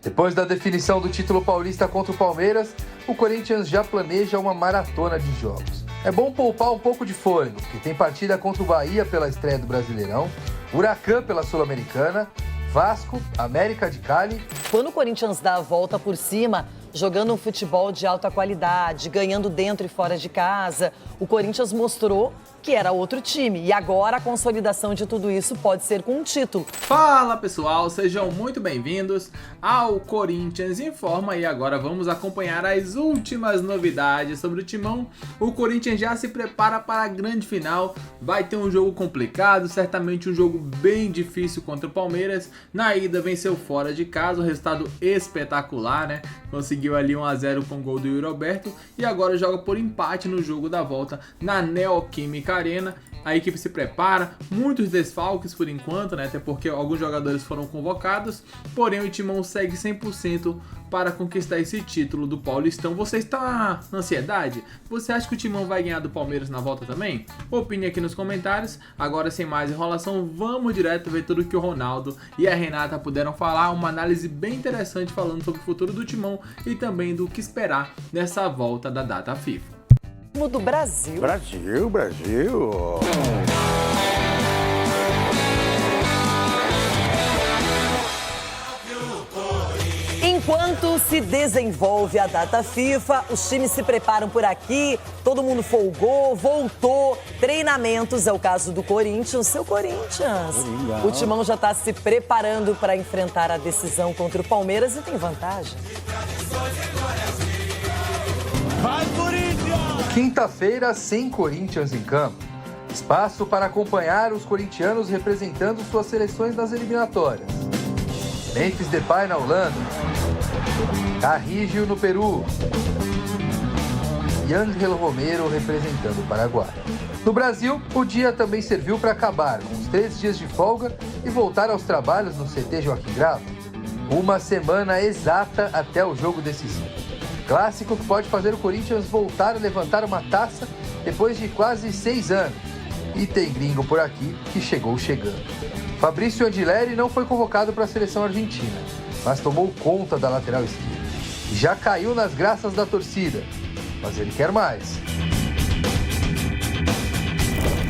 Depois da definição do título paulista contra o Palmeiras, o Corinthians já planeja uma maratona de jogos. É bom poupar um pouco de fôlego, porque tem partida contra o Bahia pela estreia do Brasileirão, Huracan pela Sul-Americana, Vasco, América de Cali. Quando o Corinthians dá a volta por cima, jogando um futebol de alta qualidade, ganhando dentro e fora de casa, o Corinthians mostrou que era outro time. E agora a consolidação de tudo isso pode ser com um título. Fala pessoal, sejam muito bem-vindos ao Corinthians Informa e agora vamos acompanhar as últimas novidades sobre o Timão. O Corinthians já se prepara para a grande final, vai ter um jogo complicado, certamente um jogo bem difícil contra o Palmeiras. Na ida venceu fora de casa, um resultado espetacular, né? Conseguiu ali 1-0 com o gol do Yuri Alberto e agora joga por empate no jogo da volta na Neoquímica Arena. A equipe se prepara, muitos desfalques por enquanto, né? Até porque alguns jogadores foram convocados, porém o Timão segue 100% para conquistar esse título do Paulistão. Você está na ansiedade? Você acha que o Timão vai ganhar do Palmeiras na volta também? Opine aqui nos comentários. Agora, sem mais enrolação, vamos direto ver tudo que o Ronaldo e a Renata puderam falar, uma análise bem interessante falando sobre o futuro do Timão e também do que esperar nessa volta da data FIFA. Do Brasil. Brasil. Enquanto se desenvolve a data FIFA, os times se preparam por aqui, todo mundo folgou, voltou, treinamentos, é o caso do Corinthians. Seu Corinthians, o Timão já está se preparando para enfrentar a decisão contra o Palmeiras e tem vantagem. Vai, Corinthians! Quinta-feira sem Corinthians em campo. Espaço para acompanhar os corintianos representando suas seleções nas eliminatórias. Memphis Depay na Holanda. Carrillo no Peru. E Ángel Romero representando o Paraguai. No Brasil, o dia também serviu para acabar com os 3 dias de folga e voltar aos trabalhos no CT Joaquim Grava. Uma semana exata até o jogo decisivo. Clássico que pode fazer o Corinthians voltar a levantar uma taça depois de quase 6 anos. E tem gringo por aqui que chegou chegando. Fabrício Angileri não foi convocado para a seleção argentina, mas tomou conta da lateral esquerda. E já caiu nas graças da torcida, mas ele quer mais.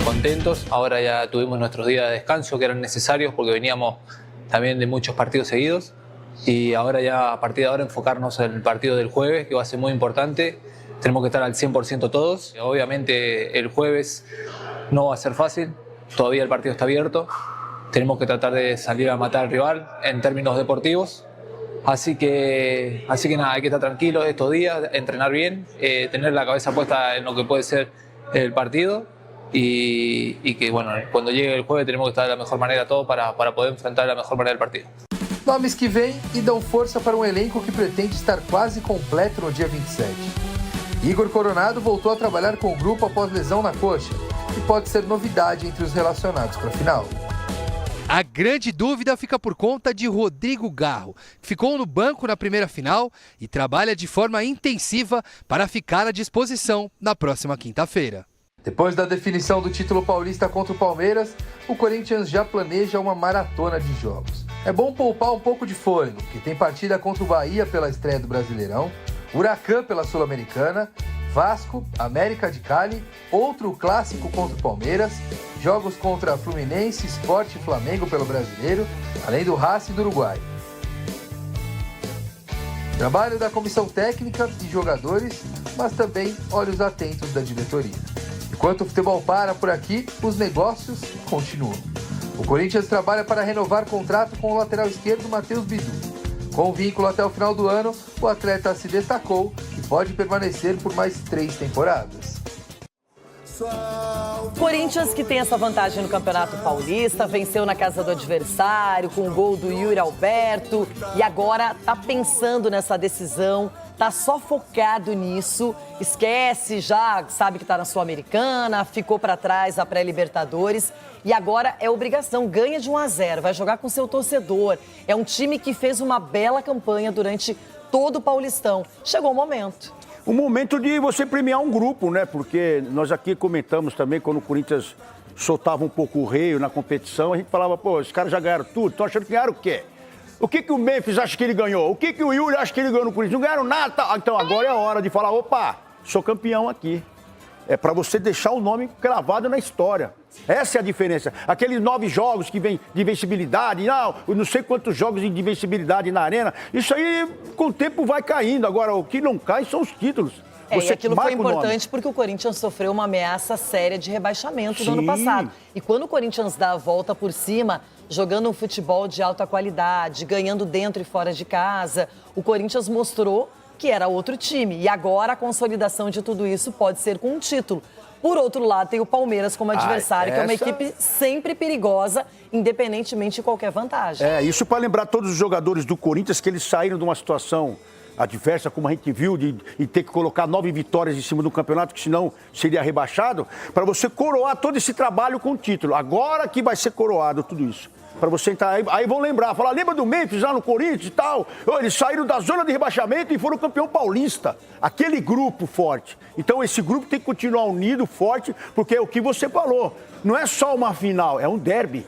Contentos, ahora ya tuvimos nuestros días de descanso que eran necesarios porque veníamos también de muchos partidos seguidos. Y ahora ya a partir de ahora enfocarnos en el partido del jueves, que va a ser muy importante. Tenemos que estar al 100% todos. Obviamente el jueves no va a ser fácil, todavía el partido está abierto. Tenemos que tratar de salir a matar al rival en términos deportivos. Así que nada, hay que estar tranquilos estos días, entrenar bien, tener la cabeza puesta en lo que puede ser el partido. Y que bueno, cuando llegue el jueves tenemos que estar de la mejor manera todos para poder enfrentar de la mejor manera el partido. Nomes que vêm e dão força para um elenco que pretende estar quase completo no dia 27. Igor Coronado voltou a trabalhar com o grupo após lesão na coxa, que pode ser novidade entre os relacionados para a final. A grande dúvida fica por conta de Rodrigo Garro, que ficou no banco na primeira final e trabalha de forma intensiva para ficar à disposição na próxima quinta-feira. Depois da definição do título paulista contra o Palmeiras, o Corinthians já planeja uma maratona de jogos. É bom poupar um pouco de fôlego, porque tem partida contra o Bahia pela estreia do Brasileirão, Huracan pela Sul-Americana, Vasco, América de Cali, outro clássico contra o Palmeiras, jogos contra Fluminense, Sport e Flamengo pelo Brasileiro, além do Racing do Uruguai. Trabalho da comissão técnica e jogadores, mas também olhos atentos da diretoria. Enquanto o futebol para por aqui, os negócios continuam. O Corinthians trabalha para renovar contrato com o lateral esquerdo Matheus Bidu. Com vínculo até o final do ano, o atleta se destacou e pode permanecer por mais 3 temporadas. Corinthians, que tem essa vantagem no Campeonato Paulista, venceu na casa do adversário com o gol do Yuri Alberto e agora tá pensando nessa decisão, tá só focado nisso, esquece, já sabe que tá na Sul-Americana, ficou para trás a pré-Libertadores e agora é obrigação, ganha de 1-0, vai jogar com seu torcedor. É um time que fez uma bela campanha durante todo o Paulistão. Chegou o momento. O momento de você premiar um grupo, né? Porque nós aqui comentamos também, quando o Corinthians soltava um pouco o reio na competição, a gente falava, pô, os caras já ganharam tudo, estão achando que ganharam o quê? O que o Memphis acha que ele ganhou? O que o Yuri acha que ele ganhou no Corinthians? Não ganharam nada. Tá? Então agora é a hora de falar, opa, sou campeão aqui. É para você deixar o nome cravado na história. Essa é a diferença. Aqueles 9 jogos que vem de invencibilidade, não sei quantos jogos de invencibilidade na arena, isso aí com o tempo vai caindo. Agora, o que não cai são os títulos. E aquilo foi importante porque o Corinthians sofreu uma ameaça séria de rebaixamento no ano passado. E quando o Corinthians dá a volta por cima, jogando um futebol de alta qualidade, ganhando dentro e fora de casa, o Corinthians mostrou que era outro time. E agora a consolidação de tudo isso pode ser com um título. Por outro lado, tem o Palmeiras como adversário, que é uma equipe sempre perigosa, independentemente de qualquer vantagem. Isso para lembrar todos os jogadores do Corinthians que eles saíram de uma situação adversa, como a gente viu, de ter que colocar 9 vitórias em cima do campeonato, que senão seria rebaixado, para você coroar todo esse trabalho com o título. Agora que vai ser coroado tudo isso. Para você entrar aí vão lembrar, falar, lembra do Memphis lá no Corinthians e tal? Eles saíram da zona de rebaixamento e foram campeão paulista. Aquele grupo forte. Então esse grupo tem que continuar unido, forte, porque é o que você falou. Não é só uma final, é um derby.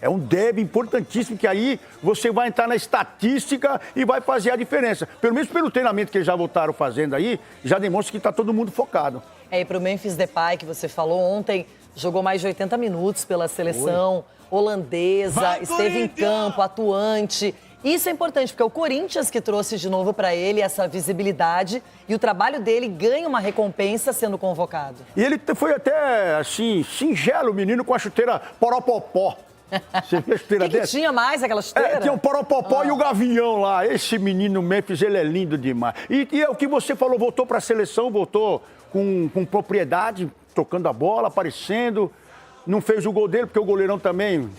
É um derby importantíssimo, que aí você vai entrar na estatística e vai fazer a diferença. Pelo menos pelo treinamento que eles já voltaram fazendo aí, já demonstra que está todo mundo focado. E para o Memphis Depay, que você falou ontem, jogou mais de 80 minutos pela seleção holandesa, esteve em campo, atuante. Isso é importante, porque é o Corinthians que trouxe de novo para ele essa visibilidade e o trabalho dele ganha uma recompensa sendo convocado. E ele foi até, assim, singelo, menino com a chuteira poropopó. Você viu a chuteira que tinha mais aquela chuteira? Tinha o poropopó e o gavião lá. Esse menino Memphis, ele é lindo demais. E é o que você falou, voltou para a seleção, voltou com propriedade, tocando a bola, aparecendo. Não fez o gol dele, porque o goleirão também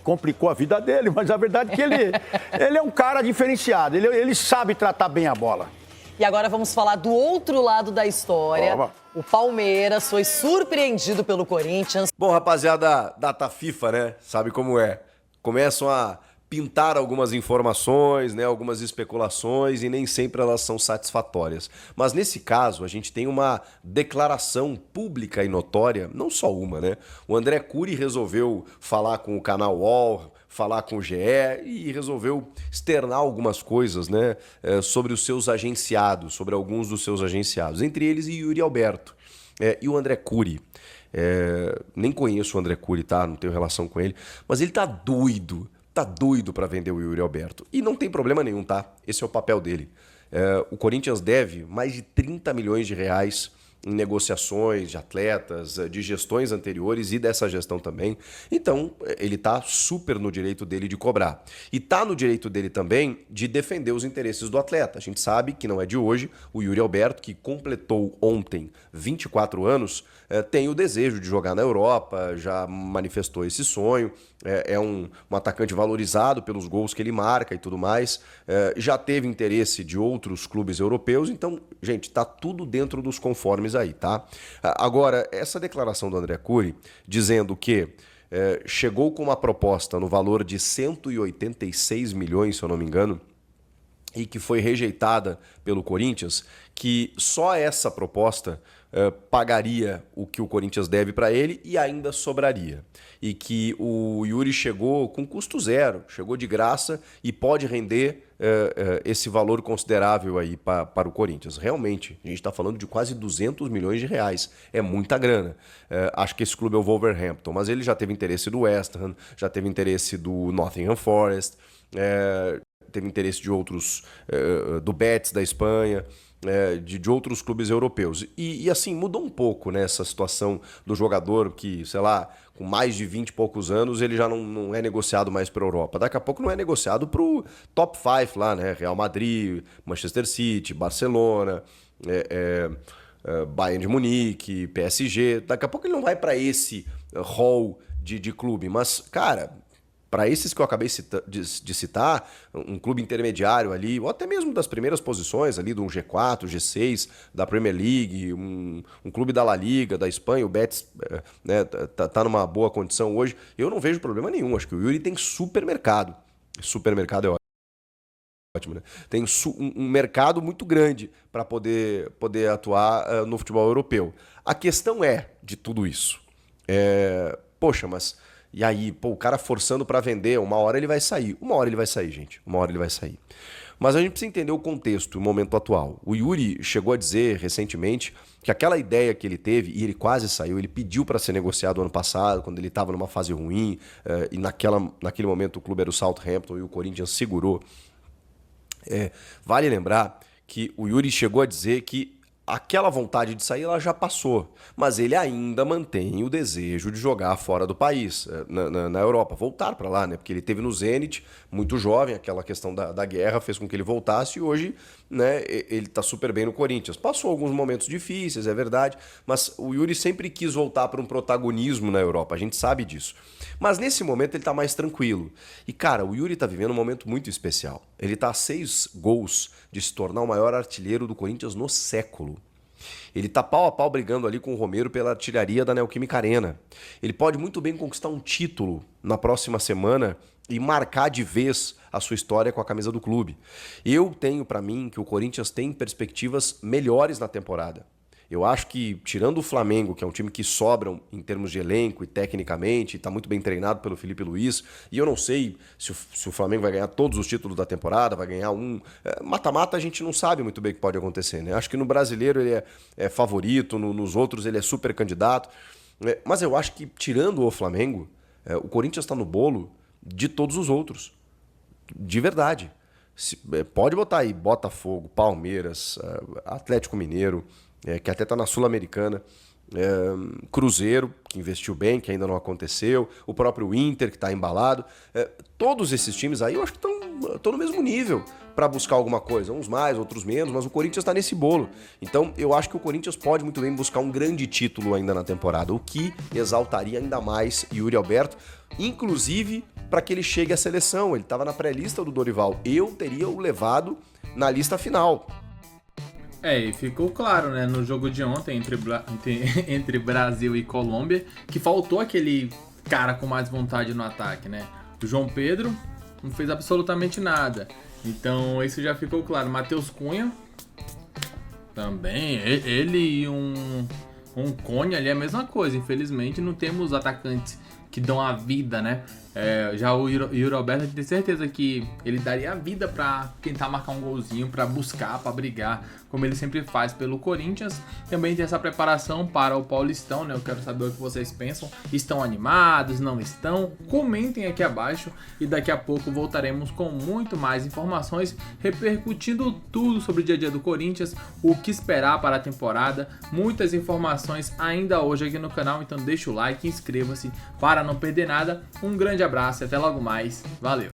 complicou a vida dele, mas a verdade é que ele é um cara diferenciado, ele sabe tratar bem a bola. E agora vamos falar do outro lado da história. O Palmeiras foi surpreendido pelo Corinthians. Bom, rapaziada, data FIFA, né? Sabe como é. Começam a pintar algumas informações, né, algumas especulações, e nem sempre elas são satisfatórias. Mas nesse caso, a gente tem uma declaração pública e notória, não só uma, né? O André Cury resolveu falar com o canal UOL, falar com o GE e resolveu externar algumas coisas, né, sobre os seus agenciados, sobre alguns dos seus agenciados, entre eles Yuri Alberto e o André Cury. Nem conheço o André Cury, tá? Não tenho relação com ele, mas ele tá doido para vender o Yuri Alberto. E não tem problema nenhum, tá? Esse é o papel dele. O Corinthians deve mais de 30 milhões de reais em negociações de atletas, de gestões anteriores e dessa gestão também. Então, ele tá super no direito dele de cobrar. E tá no direito dele também de defender os interesses do atleta. A gente sabe que não é de hoje, o Yuri Alberto, que completou ontem 24 anos, tem o desejo de jogar na Europa, já manifestou esse sonho, é um atacante valorizado pelos gols que ele marca e tudo mais, já teve interesse de outros clubes europeus, então, gente, tá tudo dentro dos conformes aí, tá? Agora, essa declaração do André Cury, dizendo que chegou com uma proposta no valor de 186 milhões, se eu não me engano, e que foi rejeitada pelo Corinthians, que só essa proposta pagaria o que o Corinthians deve para ele e ainda sobraria. E que o Yuri chegou com custo zero, chegou de graça e pode render esse valor considerável aí para o Corinthians. Realmente, a gente está falando de quase 200 milhões de reais. É muita grana. Acho que esse clube é o Wolverhampton, mas ele já teve interesse do West Ham, já teve interesse do Nottingham Forest, teve interesse de outros, do Betis da Espanha, de outros clubes europeus. E assim, mudou um pouco, né, essa situação do jogador que, sei lá, com mais de 20 e poucos anos, ele já não é negociado mais para a Europa. Daqui a pouco não é negociado para o top 5 lá, né? Real Madrid, Manchester City, Barcelona, Bayern de Munique, PSG. Daqui a pouco ele não vai para esse hall de clube. Mas, cara, para esses que eu acabei de citar, um clube intermediário ali, ou até mesmo das primeiras posições ali, de um G4, G6 da Premier League, um clube da La Liga, da Espanha, o Betis né, tá numa boa condição hoje, eu não vejo problema nenhum. Acho que o Yuri tem supermercado. Supermercado é ótimo, né? Tem um mercado muito grande para poder atuar no futebol europeu. A questão de tudo isso, poxa, mas E aí, pô, o cara forçando para vender, uma hora ele vai sair. Uma hora ele vai sair, gente. Uma hora ele vai sair. Mas a gente precisa entender o contexto, o momento atual. O Yuri chegou a dizer recentemente que aquela ideia que ele teve, e ele quase saiu, ele pediu para ser negociado ano passado, quando ele estava numa fase ruim, e naquele momento o clube era o Southampton e o Corinthians segurou. Vale lembrar que o Yuri chegou a dizer que aquela vontade de sair ela já passou, mas ele ainda mantém o desejo de jogar fora do país, na Europa, voltar para lá, né? Porque ele teve no Zenit, muito jovem, aquela questão da guerra fez com que ele voltasse e hoje, né, ele está super bem no Corinthians. Passou alguns momentos difíceis, é verdade, mas o Yuri sempre quis voltar para um protagonismo na Europa, a gente sabe disso. Mas nesse momento ele está mais tranquilo. E cara, o Yuri está vivendo um momento muito especial. Ele está a 6 gols de se tornar o maior artilheiro do Corinthians no século. Ele tá pau a pau brigando ali com o Romero pela artilharia da Neoquímica Arena. Ele pode muito bem conquistar um título na próxima semana e marcar de vez a sua história com a camisa do clube. Eu tenho para mim que o Corinthians tem perspectivas melhores na temporada. Eu acho que, tirando o Flamengo, que é um time que sobra em termos de elenco e tecnicamente, está muito bem treinado pelo Felipe Luiz, e eu não sei se o Flamengo vai ganhar todos os títulos da temporada, vai ganhar um. Mata-mata a gente não sabe muito bem o que pode acontecer, né? Acho que no brasileiro ele é favorito, nos outros ele é super candidato. Mas eu acho que, tirando o Flamengo, o Corinthians está no bolo de todos os outros. De verdade. Pode botar aí Botafogo, Palmeiras, Atlético Mineiro, que até está na Sul-Americana, Cruzeiro, que investiu bem, que ainda não aconteceu, o próprio Inter, que está embalado. Todos esses times aí eu acho que estão no mesmo nível para buscar alguma coisa, uns mais, outros menos, mas o Corinthians está nesse bolo. Então eu acho que o Corinthians pode muito bem buscar um grande título ainda na temporada, o que exaltaria ainda mais Yuri Alberto, inclusive para que ele chegue à seleção. Ele estava na pré-lista do Dorival, eu teria o levado na lista final. E ficou claro, né, no jogo de ontem entre Brasil e Colômbia, que faltou aquele cara com mais vontade no ataque, né? O João Pedro não fez absolutamente nada. Então isso já ficou claro. Matheus Cunha também, ele e um Cone ali é a mesma coisa. Infelizmente não temos atacantes que dão a vida, né? Já o Yuri Alberto, a gente tem certeza que ele daria a vida pra tentar marcar um golzinho, pra buscar, pra brigar, como ele sempre faz pelo Corinthians. Também tem essa preparação para o Paulistão, né? Eu quero saber o que vocês pensam. Estão animados? Não estão? Comentem aqui abaixo e daqui a pouco voltaremos com muito mais informações, repercutindo tudo sobre o dia a dia do Corinthians, o que esperar para a temporada, muitas informações ainda hoje aqui no canal, então deixa o like, inscreva-se para não perder nada. Um grande abraço e até logo mais. Valeu!